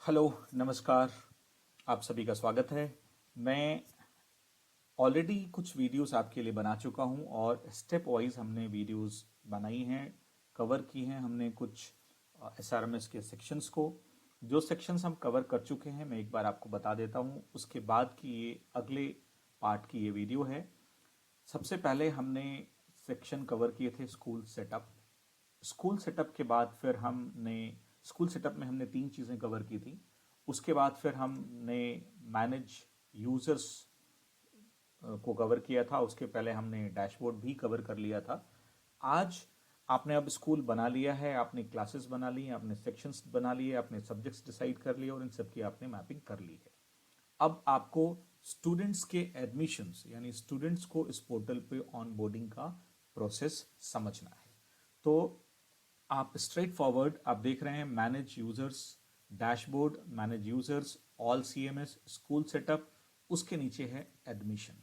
Hello, नमस्कार। आप सभी का स्वागत है। मैं ऑलरेडी कुछ वीडियोस आपके लिए बना चुका हूं और स्टेप वाइज हमने वीडियोस बनाई हैं, कवर की हैं हमने कुछ एसआरएमएस के सेक्शंस को। जो सेक्शंस हम कवर कर चुके हैं मैं एक बार आपको बता देता हूं, उसके बाद की ये अगले पार्ट की ये वीडियो है। सबसे पहले हमने सेक्शन कवर किए थे स्कूल सेटअप। स्कूल सेटअप के बाद फिर हमने स्कूल सेटअप में हमने तीन चीज़ें कवर की थी। उसके बाद फिर हमने मैनेज यूजर्स को कवर किया था। उसके पहले हमने डैशबोर्ड भी कवर कर लिया था। आज आपने अब स्कूल बना लिया है, आपने क्लासेस बना ली हैं, आपने सेक्शंस बना लिए, आपने सब्जेक्ट्स डिसाइड कर लिए और इन सब की आपने मैपिंग कर ली है। अब आपको स्टूडेंट्स के एडमिशन्स यानी स्टूडेंट्स को इस पोर्टल पे ऑन बोर्डिंग का प्रोसेस समझना है। तो आप स्ट्रेट फॉरवर्ड आप देख रहे हैं manage users, dashboard, manage users, all CMS, school setup, उसके नीचे है एडमिशन।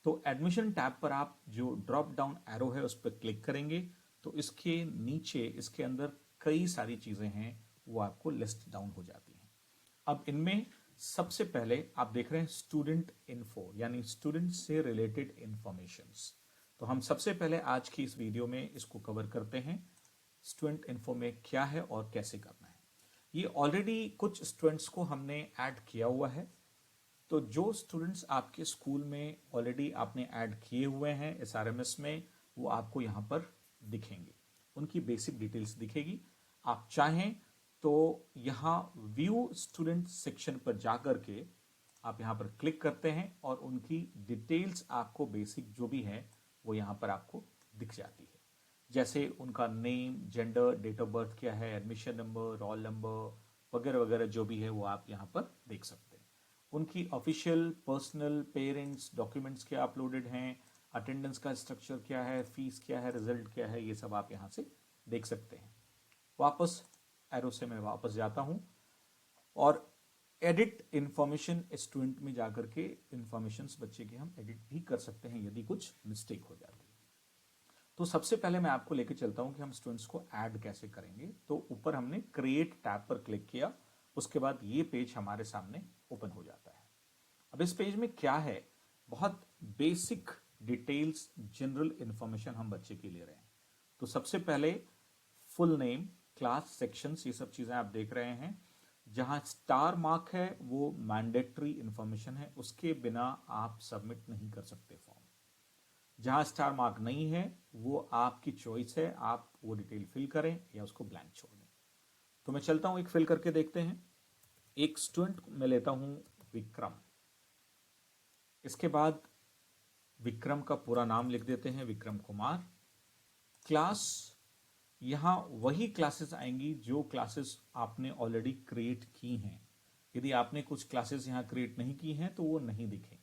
तो एडमिशन टैब पर आप जो ड्रॉप डाउन एरो है उस पर क्लिक करेंगे तो इसके नीचे इसके अंदर कई सारी चीजें हैं वो आपको लिस्ट डाउन हो जाती हैं। अब इनमें सबसे पहले आप देख रहे हैं स्टूडेंट इन्फो यानी स्टूडेंट से रिलेटेड इंफॉर्मेशंस। तो हम सबसे पहले आज की इस वीडियो में इसको कवर करते हैं। स्टूडेंट इन्फो में क्या है और कैसे करना है। ये ऑलरेडी कुछ स्टूडेंट्स को हमने ऐड किया हुआ है। तो जो स्टूडेंट्स आपके स्कूल में ऑलरेडी आपने ऐड किए हुए हैं एसआरएमएस में वो आपको यहां पर दिखेंगे, उनकी बेसिक डिटेल्स दिखेगी। आप चाहें तो यहां व्यू स्टूडेंट सेक्शन पर जाकर के आप यहां पर क्लिक करते हैं और उनकी डिटेल्स आपको बेसिक जो भी है वो यहां पर आपको दिख जाती है। जैसे उनका name, gender, date of birth क्या है, एडमिशन नंबर, रोल नंबर वगैरह वगैरह जो भी है वो आप यहां पर देख सकते हैं। उनकी ऑफिशियल, पर्सनल, पेरेंट्स, डॉक्यूमेंट्स क्या अपलोडेड हैं, अटेंडेंस का स्ट्रक्चर क्या है, फीस क्या है, रिजल्ट क्या है, ये सब आप यहां से देख सकते हैं। वापस एरो से मैं वापस जाता हूं और एडिट इंफॉर्मेशन स्टूडेंट में जाकर के इंफॉर्मेशन बच्चे के हम एडिट भी कर सकते हैं यदि कुछ मिस्टेक हो जाती है। तो सबसे पहले मैं आपको लेके चलता हूं कि हम स्टूडेंट्स को ऐड कैसे करेंगे। तो ऊपर हमने क्रिएट टैब पर क्लिक किया, उसके बाद ये पेज हमारे सामने ओपन हो जाता है। अब इस पेज में क्या है, बहुत बेसिक डिटेल्स, जनरल इंफॉर्मेशन हम बच्चे की ले रहे हैं। तो सबसे पहले फुल नेम, क्लास, सेक्शंस, ये सब चीजें आप देख रहे हैं। जहां स्टार मार्क है वो मैंडेटरी इंफॉर्मेशन है, उसके बिना आप सबमिट नहीं कर सकते फॉर्म। जहां स्टार मार्क नहीं है वो आपकी चॉइस है, आप वो डिटेल फिल करें या उसको ब्लैंक छोड़ दें। तो मैं चलता हूं, एक फिल करके देखते हैं। एक स्टूडेंट मैं लेता हूं विक्रम। इसके बाद विक्रम का पूरा नाम लिख देते हैं, विक्रम कुमार। क्लास, यहां वही क्लासेस आएंगी जो क्लासेस आपने ऑलरेडी क्रिएट की हैं। यदि आपने कुछ क्लासेस यहां क्रिएट नहीं की हैं तो वो नहीं दिखेंगी।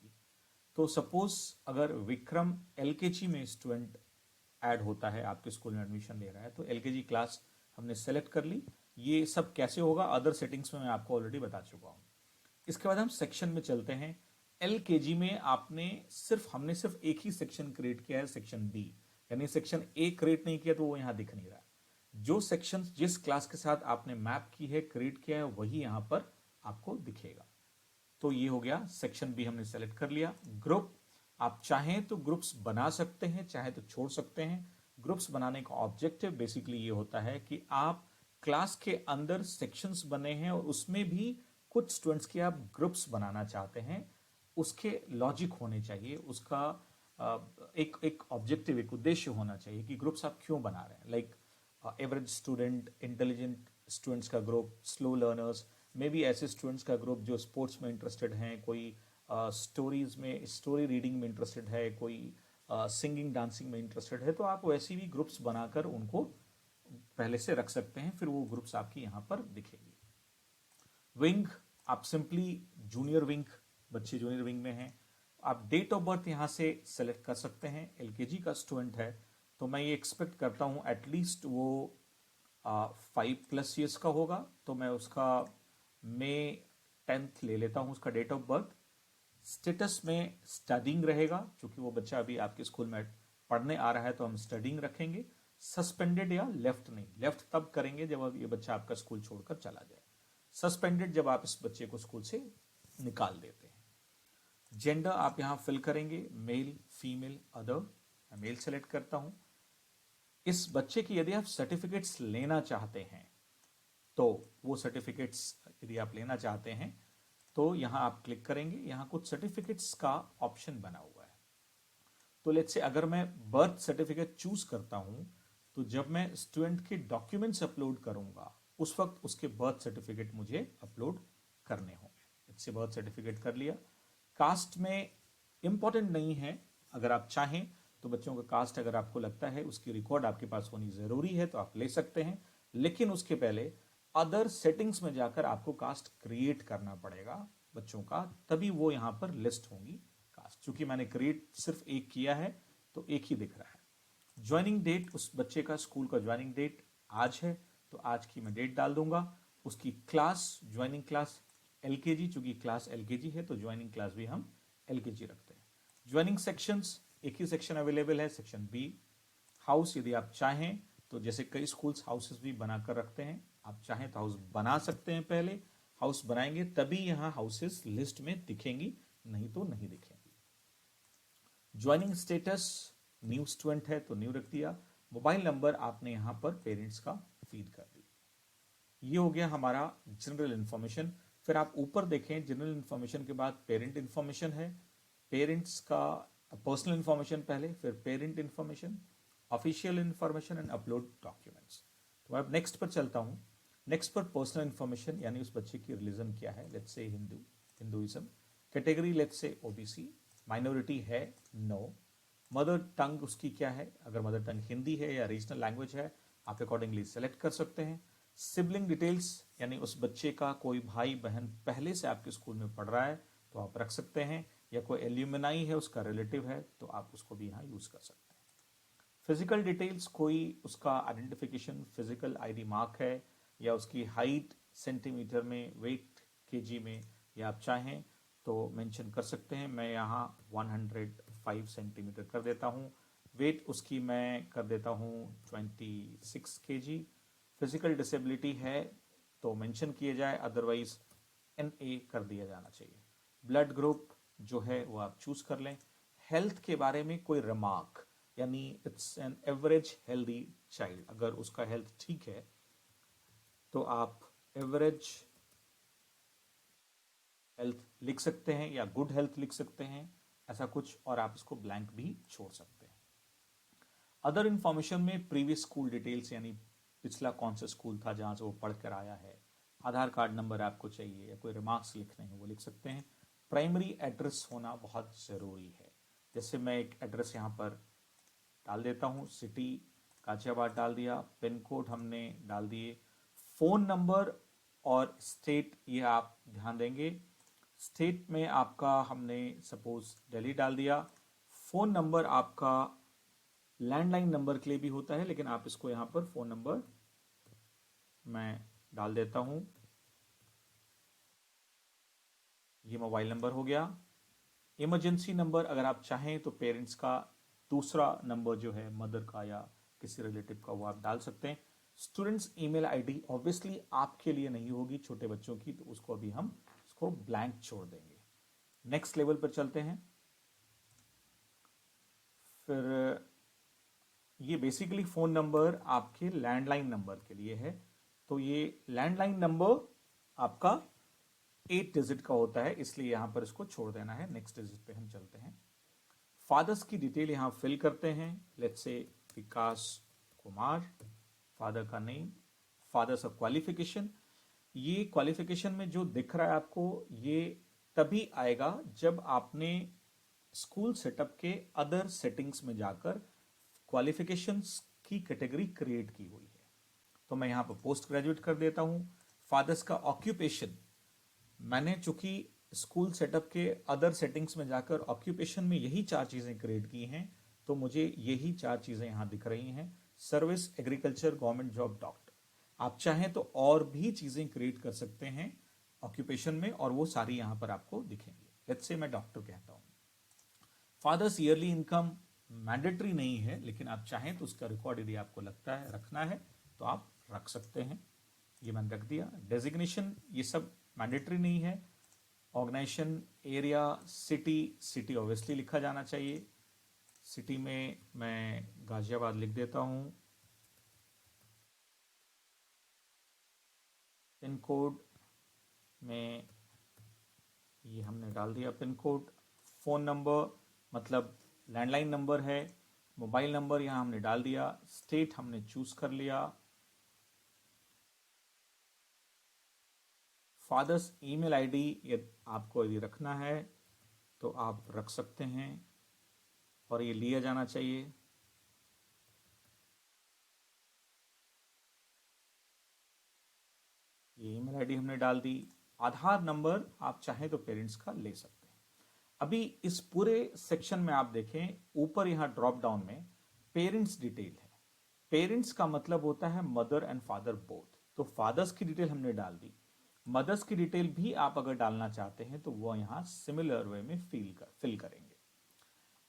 तो सपोज अगर विक्रम एलकेजी में स्टूडेंट ऐड होता है, आपके स्कूल में एडमिशन ले रहा है, तो एलकेजी क्लास हमने सेलेक्ट कर ली। ये सब कैसे होगा अदर सेटिंग्स में मैं आपको ऑलरेडी बता चुका हूं। इसके बाद हम सेक्शन में चलते हैं। एलकेजी में हमने सिर्फ एक ही सेक्शन क्रिएट किया है, सेक्शन डी, यानी सेक्शन ए क्रिएट नहीं किया तो वो यहां दिख नहीं रहा। जो सेक्शन जिस क्लास के साथ आपने मैप की है, क्रिएट किया है, वही यहां पर आपको दिखेगा। तो ये हो गया, सेक्शन बी हमने सेलेक्ट कर लिया। ग्रुप, आप चाहें तो ग्रुप्स बना सकते हैं, चाहे तो छोड़ सकते हैं। ग्रुप्स बनाने का ऑब्जेक्टिव बेसिकली ये होता है कि आप क्लास के अंदर सेक्शंस बने हैं और उसमें भी कुछ स्टूडेंट्स के आप ग्रुप्स बनाना चाहते हैं, उसके लॉजिक होने चाहिए, उसका एक एक ऑब्जेक्टिव, एक उद्देश्य होना चाहिए कि ग्रुप्स आप क्यों बना रहे हैं। Like average student, intelligent students का group, slow learners, maybe ऐसे स्टूडेंट्स का ग्रुप जो स्पोर्ट्स में इंटरेस्टेड हैं, कोई स्टोरीज में, स्टोरी रीडिंग में इंटरेस्टेड है, कोई सिंगिंग डांसिंग में इंटरेस्टेड है, तो आप वैसी भी ग्रुप्स बनाकर उनको पहले से रख सकते हैं, फिर वो ग्रुप्स आपकी यहां पर दिखेंगे। विंग, आप सिंपली जूनियर विंग, बच्चे जूनियर विंग में हैं। आप डेट ऑफ बर्थ यहां से सेलेक्ट कर सकते हैं। एलकेजी का स्टूडेंट है तो मैं ये एक्सपेक्ट करता हूं एटलीस्ट वो 5+ ईयर्स का होगा, तो मैं उसका May 10th ले लेता हूं उसका डेट ऑफ बर्थ। स्टेटस में स्टडिंग रहेगा, क्योंकि वो बच्चा अभी आपके स्कूल में पढ़ने आ रहा है तो हम स्टडिंग रखेंगे। सस्पेंडेड या लेफ्ट नहीं, लेफ्ट तब करेंगे जब अब ये बच्चा आपका स्कूल छोड़कर चला जाए। सस्पेंडेड जब आप इस बच्चे को स्कूल से निकाल देते हैं। जेंडर आप यहां फिल करेंगे, मेल, फीमेल, अदर। मैं मेल सेलेक्ट करता हूं। इस बच्चे की यदि आप सर्टिफिकेट्स लेना चाहते हैं तो वो सर्टिफिकेट्स यदि आप लेना चाहते हैं तो यहां आप क्लिक करेंगे। यहां कुछ सर्टिफिकेट्स का ऑप्शन बना हुआ है। तो लेट्स से अगर मैं बर्थ सर्टिफिकेट चूज करता हूं तो जब मैं स्टूडेंट के डॉक्यूमेंट्स अपलोड करूंगा उस वक्त उसके बर्थ सर्टिफिकेट मुझे अपलोड करने होंगे। लेट्स से बर्थ सर्टिफिकेट कर लिया। कास्ट में इंपॉर्टेंट नहीं है, अगर आप चाहें तो बच्चों का कास्ट अगर आपको लगता है उसकी रिकॉर्ड आपके पास होनी जरूरी है तो आप ले सकते हैं, लेकिन उसके पहले अदर सेटिंग्स में जाकर आपको कास्ट क्रिएट करना पड़ेगा बच्चों का, तभी वो यहां पर लिस्ट होंगी कास्ट। चूंकि मैंने क्रिएट सिर्फ एक किया है तो एक ही दिख रहा है। ज्वाइनिंग डेट, उस बच्चे का स्कूल का ज्वाइनिंग डेट आज है तो आज की मैं डेट डाल दूंगा। उसकी क्लास, ज्वाइनिंग क्लास एलकेजी, चूंकि क्लास एलकेजी है तो ज्वाइनिंग क्लास भी हम एलकेजी रखते हैं। ज्वाइनिंग सेक्शंस, एक ही सेक्शन अवेलेबल है, सेक्शन बी। हाउस यदि आप चाहें तो जैसे कई स्कूल्स हाउसेस भी बनाकर रखते हैं, आप चाहें तो हाउस बना सकते हैं। पहले हाउस बनाएंगे तभी यहां हाउसेस लिस्ट में दिखेंगी, नहीं तो नहीं दिखेंगी। ज्वाइनिंग स्टेटस, न्यू स्टूडेंट है तो न्यू रख दिया। मोबाइल नंबर आपने यहां पर पेरेंट्स का फीड कर दिया। ये हो गया हमारा जनरल इंफॉर्मेशन। फिर आप ऊपर देखें, जनरल इंफॉर्मेशन के बाद पेरेंट इंफॉर्मेशन है। पेरेंट्स का पर्सनल इंफॉर्मेशन पहले, फिर parent information, official information and upload documents. तो अब नेक्स्ट पर चलता हूं। नेक्स्ट पर पर्सनल इंफॉर्मेशन, यानी उस बच्चे की रिलीजन क्या है। Let's say Hinduism. Category let's say OBC. Minority है, नो। मदर टंग उसकी क्या है, अगर मदर टंग हिंदी है या रीजनल लैंग्वेज है आप अकॉर्डिंगली सेलेक्ट कर सकते हैं। सिबलिंग डिटेल्स, यानी उस बच्चे का कोई भाई बहन पहले से आपके स्कूल में पढ़ रहा है तो आप रख सकते हैं, या कोई एल्यूमिनाई है उसका रिलेटिव है तो आप उसको भी यहाँ यूज कर सकते हैं। फिजिकल डिटेल्स, कोई उसका आइडेंटिफिकेशन, फिजिकल आईडी मार्क है, या उसकी हाइट सेंटीमीटर में, वेट केजी में, या आप चाहें तो मेंशन कर सकते हैं। मैं यहाँ 105 सेंटीमीटर कर देता हूँ। वेट उसकी मैं कर देता हूँ 26 केजी। फिजिकल डिसेबिलिटी है तो मेंशन किए जाए, अदरवाइज NA कर दिया जाना चाहिए। ब्लड ग्रुप जो है वो आप चूज कर लें। हेल्थ के बारे में कोई रिमार्क, यानी it's an average healthy child, अगर उसका हेल्थ ठीक है तो आप एवरेज हेल्थ लिख सकते हैं या गुड हेल्थ लिख सकते हैं, ऐसा कुछ, और आप इसको ब्लैंक भी छोड़ सकते हैं। अदर इंफॉर्मेशन में प्रीवियस स्कूल डिटेल्स, यानी पिछला कौन सा स्कूल था जहां से वो पढ़कर आया है, आधार कार्ड नंबर आपको चाहिए, या कोई रिमार्क्स लिखने हैं वो लिख सकते हैं। प्राइमरी एड्रेस होना बहुत ज़रूरी है। जैसे मैं एक एड्रेस यहाँ पर डाल देता हूँ, सिटी गाजियाबाद डाल दिया, पिन कोड हमने डाल दिए, फ़ोन नंबर और स्टेट ये आप ध्यान देंगे। स्टेट में आपका हमने सपोज दिल्ली डाल दिया। फ़ोन नंबर आपका लैंडलाइन नंबर के लिए भी होता है, लेकिन आप इसको यहाँ पर फ़ोन नंबर मैं डाल देता हूँ। ये मोबाइल नंबर हो गया। इमरजेंसी नंबर अगर आप चाहें तो पेरेंट्स का दूसरा नंबर जो है मदर का या किसी रिलेटिव का वो आप डाल सकते हैं। स्टूडेंट्स ईमेल आईडी ऑब्वियसली आपके लिए नहीं होगी, छोटे बच्चों की, तो उसको अभी हम उसको ब्लैंक छोड़ देंगे। नेक्स्ट लेवल पर चलते हैं। फिर ये बेसिकली फ़ोन नंबर आपके लैंडलाइन नंबर के लिए है, तो ये लैंडलाइन नंबर आपका 8 डिजिट का होता है, इसलिए यहां पर इसको छोड़ देना है। नेक्स्ट डिजिट पे हम चलते हैं। फादर्स की डिटेल यहां फिल करते हैं। Let's say Vikas Kumar, father का नेम, फादर्स ऑफ क्वालिफिकेशन। ये क्वालिफिकेशन में जो दिख रहा है आपको, ये तभी आएगा जब आपने स्कूल सेटअप के अदर सेटिंग्स में जाकर क्वालिफिकेशंस की कैटेगरी क्रिएट की हुई है। तो मैं यहां पर पोस्ट ग्रेजुएट कर देता हूं। फादर्स का ऑक्यूपेशन, मैंने चूंकि स्कूल सेटअप के अदर सेटिंग्स में जाकर ऑक्यूपेशन में यही 4 चीजें क्रिएट की हैं, तो मुझे यही 4 चीजें यहां दिख रही हैं। Service, agriculture, government job, doctor. आप चाहें तो और भी चीजें क्रिएट कर सकते हैं ऑक्यूपेशन में, और वो सारी यहां पर आपको दिखेंगी। लेट्स से मैं डॉक्टर कहता हूं। फादर्स ईयरली इनकम मैंडेटरी नहीं है, लेकिन आप चाहें तो उसका रिकॉर्ड यदि आपको लगता है रखना है तो आप रख सकते हैं। ये मैंने रख दिया। डेजिग्नेशन ये सब मैंडेटरी नहीं है। Organisation, area, city, city obviously लिखा जाना चाहिए। सिटी में मैं गाजियाबाद लिख देता हूँ। पिन कोड में ये हमने डाल दिया पिन कोड। फ़ोन नंबर मतलब लैंडलाइन नंबर है। मोबाइल नंबर यहाँ हमने डाल दिया। स्टेट हमने चूज कर लिया। फादर्स ईमेल आईडी आपको यदि रखना है तो आप रख सकते हैं और ये लिया जाना चाहिए। ये ईमेल आईडी हमने डाल दी। आधार नंबर आप चाहें तो पेरेंट्स का ले सकते हैं। अभी इस पूरे सेक्शन में आप देखें, ऊपर यहां ड्रॉप डाउन में पेरेंट्स डिटेल है। पेरेंट्स का मतलब होता है मदर एंड फादर बोथ। तो फादर्स की डिटेल हमने डाल दी। मदर्स की डिटेल भी आप अगर डालना चाहते हैं तो वो यहां सिमिलर वे में फिल करेंगे।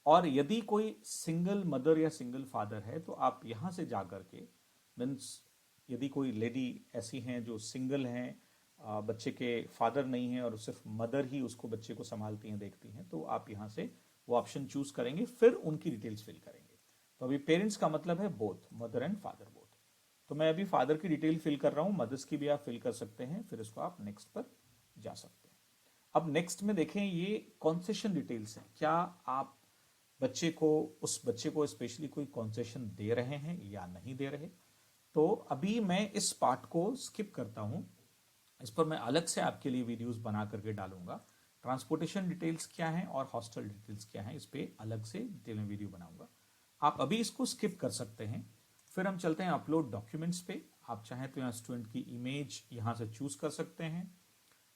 और यदि कोई सिंगल मदर या सिंगल फादर है तो आप यहां से जाकर के मीन्स यदि कोई लेडी ऐसी हैं जो सिंगल हैं, बच्चे के फादर नहीं है और सिर्फ मदर ही उसको बच्चे को संभालती हैं, देखती हैं, तो आप यहां से वो ऑप्शन चूज करेंगे, फिर उनकी डिटेल्स फिल करेंगे। तो अभी पेरेंट्स का मतलब है both, mother and father both. तो मैं अभी फादर की डिटेल फिल कर रहा हूं, मदर्स की भी आप फिल कर सकते हैं, फिर इसको आप नेक्स्ट पर जा सकते हैं। अब नेक्स्ट में देखें, ये कॉन्सेशन डिटेल्स है। क्या आप बच्चे को, उस बच्चे को स्पेशली कोई कॉन्सेशन दे रहे हैं या नहीं दे रहे? तो अभी मैं इस पार्ट को स्किप करता हूं। इस पर मैं अलग से आपके लिए वीडियोस बना करके डालूंगा। ट्रांसपोर्टेशन डिटेल्स क्या है और हॉस्टल डिटेल्स क्या है, इस पे अलग से डिटेल में वीडियो बनाऊंगा। आप अभी इसको स्किप कर सकते हैं। फिर हम चलते हैं अपलोड डॉक्यूमेंट्स पे। आप चाहें तो यहाँ स्टूडेंट की इमेज यहाँ से चूज कर सकते हैं।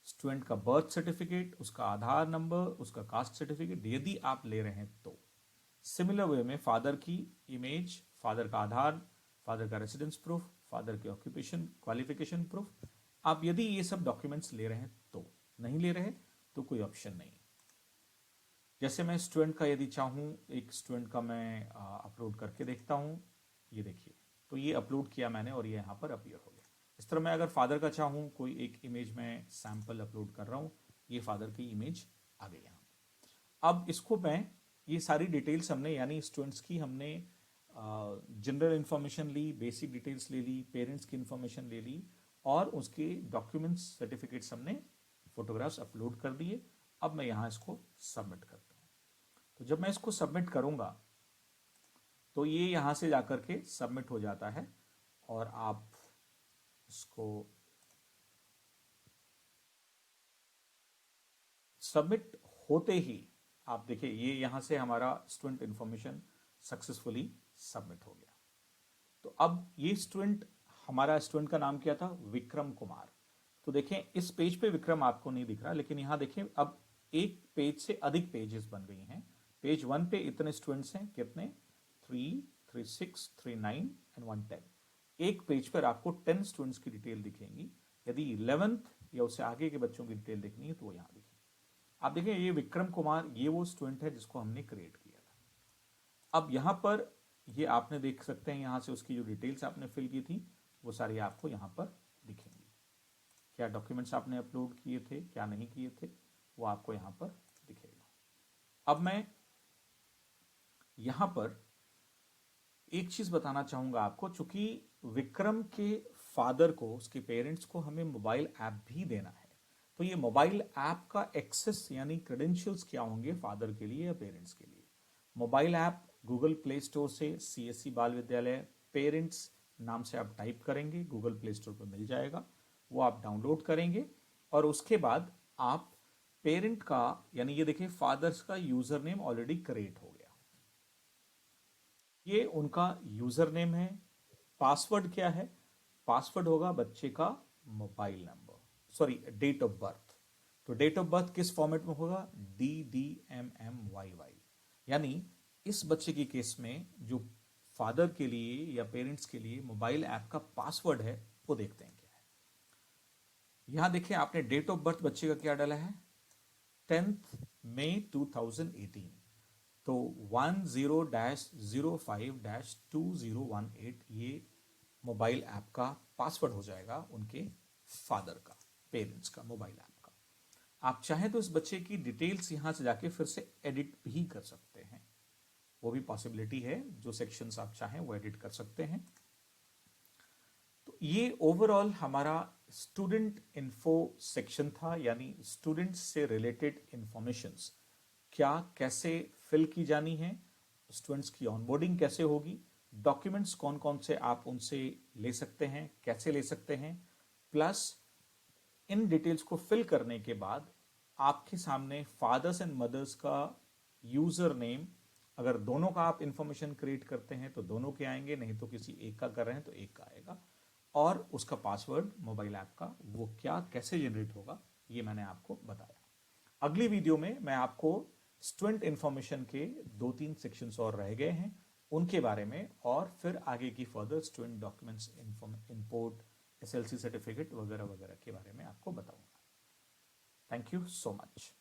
स्टूडेंट का बर्थ सर्टिफिकेट, उसका आधार नंबर, उसका कास्ट सर्टिफिकेट यदि आप ले रहे हैं तो। सिमिलर वे में फादर की इमेज, फादर का आधार, फादर का रेसिडेंस प्रूफ, फादर के ऑक्यूपेशन क्वालिफिकेशन प्रूफ, आप यदि ये सब डॉक्यूमेंट्स ले रहे हैं तो। नहीं ले रहे तो कोई ऑप्शन नहीं। जैसे मैं स्टूडेंट का यदि चाहूं, एक स्टूडेंट का मैं अपलोड करके देखता हूं। ये देखिए, तो ये अपलोड किया मैंने और ये यहां पर अपीयर हो गया। इस तरह मैं अगर फादर का चाहूं, कोई एक इमेज में सैंपल अपलोड कर रहा हूं, ये फादर की इमेज आ गई यहां। अब इसको मैं, ये सारी डिटेल्स हमने, यानी स्टूडेंट्स की हमने जनरल इंफॉर्मेशन ली, बेसिक डिटेल्स ले ली, पेरेंट्स की इंफॉर्मेशन ले ली और उसके डॉक्यूमेंट्स सर्टिफिकेट्स हमने फोटोग्राफ्स अपलोड कर दिए। अब मैं यहां इसको सबमिट करता हूं। तो जब मैं इसको सबमिट करूंगा तो ये यहां से जाकर के सबमिट हो जाता है और आप इसको सबमिट होते ही आप देखिए, ये यहां से हमारा स्टूडेंट इंफॉर्मेशन सक्सेसफुली सबमिट हो गया। तो अब ये स्टूडेंट, हमारा स्टूडेंट का नाम क्या था? विक्रम कुमार। तो देखें, इस पेज पे विक्रम आपको नहीं दिख रहा, लेकिन यहां देखें अब एक पेज से अधिक पेजेस बन गई हैं। पेज 1 पे इतने स्टूडेंट्स हैं, कितने? 3, 3, 6, 3, 9 एंड 1, 10। एक पेज पर आपको 10 स्टूडेंट्स की डिटेल दिखेंगी। यदि 11th या उससे आगे के बच्चों की डिटेल देखनी है तो वो यहां दिखेगी। आप देखिए, ये विक्रम कुमार, ये वो स्टूडेंट है जिसको हमने क्रिएट किया था। अब यहां पर ये आपने देख सकते हैं, यहां से उसकी जो डिटेल्स आपने फिल की थी वो सारी आपको यहां पर दिखेंगी। क्या डॉक्यूमेंट्स आपने अपलोड किए थे, क्या नहीं किए थे, वो आपको यहां पर दिखेगा। अब मैं यहां पर एक चीज बताना चाहूंगा आपको, चूंकि विक्रम के फादर को, उसके पेरेंट्स को हमें मोबाइल ऐप भी देना है, तो ये मोबाइल ऐप का एक्सेस यानी क्रेडेंशियल्स क्या होंगे फादर के लिए या पेरेंट्स के लिए? Mobile app Google play store से सीएससी बाल विद्यालय पेरेंट्स नाम से आप टाइप करेंगे, गूगल प्ले स्टोर पर मिल जाएगा, वो आप डाउनलोड करेंगे और उसके बाद आप पेरेंट का, यानी ये देखिए फादर्स का यूजर नेम ऑलरेडी क्रिएट हो गया। ये उनका यूजर नेम है। पासवर्ड क्या है? पासवर्ड होगा बच्चे का mobile number, sorry date of birth. तो डेट ऑफ बर्थ किस फॉर्मेट में होगा? DDMMYY। यानी इस बच्चे के केस में जो फादर के लिए या पेरेंट्स के लिए मोबाइल ऐप का पासवर्ड है वो देखते हैं क्या है। यहां देखिए, आपने डेट ऑफ बर्थ बच्चे का क्या डाला है? 10th मई 2018। तो 10-05-2018 ये मोबाइल ऐप का पासवर्ड हो जाएगा उनके फादर का, पेरेंट्स का, मोबाइल ऐप का। आप चाहें तो इस बच्चे की डिटेल्स यहां से जाके फिर से एडिट भी कर सकते हैं, वो भी पॉसिबिलिटी है। जो सेक्शंस आप चाहें वो एडिट कर सकते हैं। तो ये ओवरऑल हमारा स्टूडेंट इन्फो सेक्शन था, यानी स्टूडेंट्स से रिलेटेड इंफॉर्मेशंस क्या कैसे फिल की जानी है, स्टूडेंट्स की ऑनबोर्डिंग कैसे होगी, डॉक्यूमेंट्स कौन कौन से आप उनसे ले सकते हैं, कैसे ले सकते हैं, प्लस इन डिटेल्स को फिल करने के बाद आपके सामने फादर्स एंड मदर्स का यूजर नेम, अगर दोनों का आप इंफॉर्मेशन क्रिएट करते हैं तो दोनों के आएंगे, नहीं तो किसी एक का कर रहे हैं तो एक का आएगा, और उसका पासवर्ड मोबाइल ऐप का वो क्या कैसे जनरेट होगा ये मैंने आपको बताया। अगली वीडियो में मैं आपको स्टूडेंट इंफॉर्मेशन के 2-3 सेक्शंस और रह गए हैं उनके बारे में, और फिर आगे की further student documents import, SLC certificate वगैरह वगैरह के बारे में आपको बताऊंगा। Thank you so much.